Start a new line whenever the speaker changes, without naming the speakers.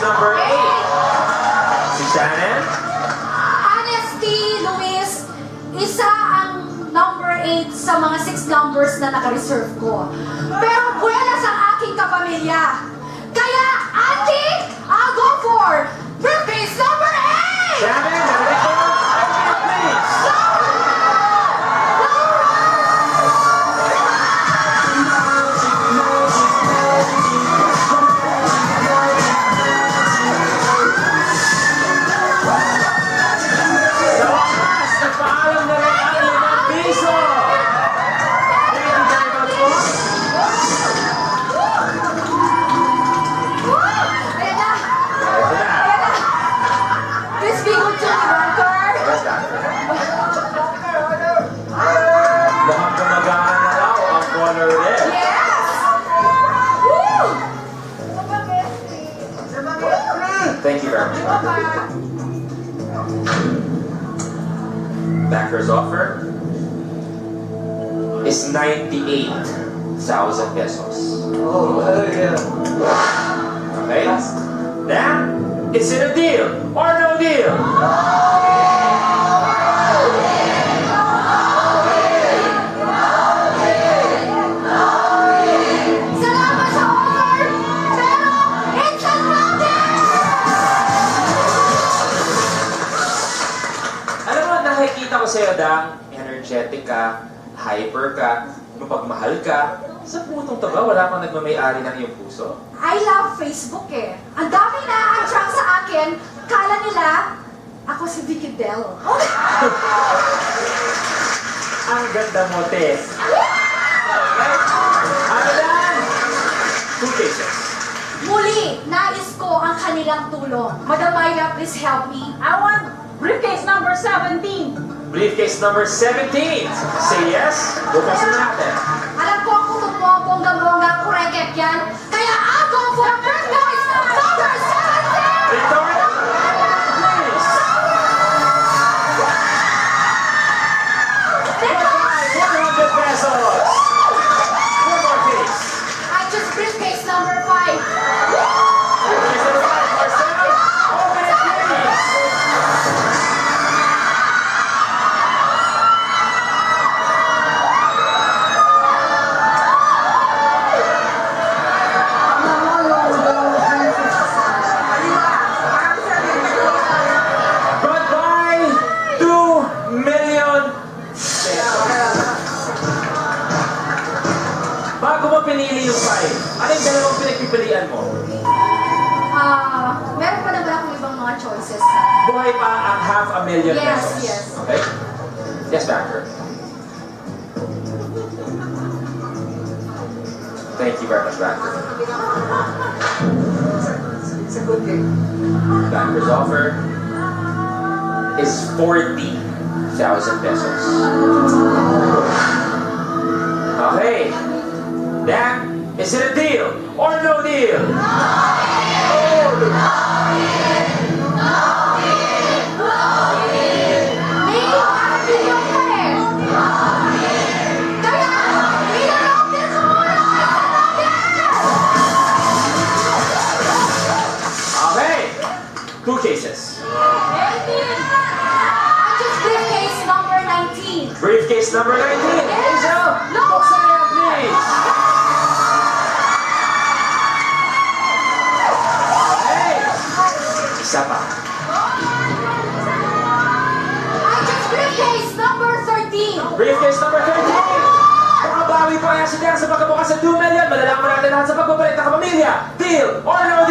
number 8. Si Shannon.
Honesty, Luis, isa ang number 8 sa mga 6 numbers na naka-reserve ko. Pero buenas ang aking kapamilya. Kaya, Auntie, I'll go for briefcase number 8!
Shannon, narinig ko. Please. Sa wakas, nagpaalam na rin ang 5 piso. Thank you very much po.
Ayan na!
Ito na.
Ayan na! Please be good to me, Bunker!
Yes, doctor. Mukhang gumagaan na raw ang color red.
Yes! Woo!
Thank you very much, doctor. Backer's offer is 98,000 pesos.
Oh, yeah.
Okay? Now, is it a deal or no deal?
Salamat sa offer! Pero, it's a notice!
Alam mo, nakikita ko sa'yo, Dang, energetic ka, hyper ka, mapagmahal ka. Sa putong to ba, wala kang nagmamay-ari ng iyong puso?
I love Facebook eh. Ang dami na attract sa akin. Kala nila, ako si Vicky Del.
Ang ganda mo, Tess. Ano lang? 2 cases.
Muli, nais ko ang kanilang tulong. Madam Myla, please help me.
I want briefcase number 17.
Briefcase number 17. Say yes. Bukasin natin.
Alam ko ang kutob mo, bongga-bongga, kurekek yan. Kaya ako for briefcase number 17!
Victoria, please. Goodbye, 100 pesos. One more case.
I choose briefcase number 5.
Briefcase number 5. Marcelo, open it, please. Goodbye, 2 million pesos. Bago mo pinili yung 5, ano yung dalawang pinagpipilian mo?
Meron pa naman akong ibang mga choices.
Buhay pa ang $500,000
Yes,
pesos.
yes.
Okay? Yes, Backer. Thank you very much, Backer.
It's a good game.
Backer's offer is 40,000 pesos. Okay. Dan, is it a deal or no deal?
May bilyon ka eh. Kaya, ilanotin ko muna
Okay. 2 cases.
I choose briefcase number 19.
Briefcase number 19. Hazel, buksan niya, please. Hey! Isa pa.
I choose briefcase number 13.
Briefcase number 13. Makabawi pa yan si Dan sa pagkabukas sa 2 million. Malalaman natin lahat sa pagbabalik ng kapamilya. Deal or no deal?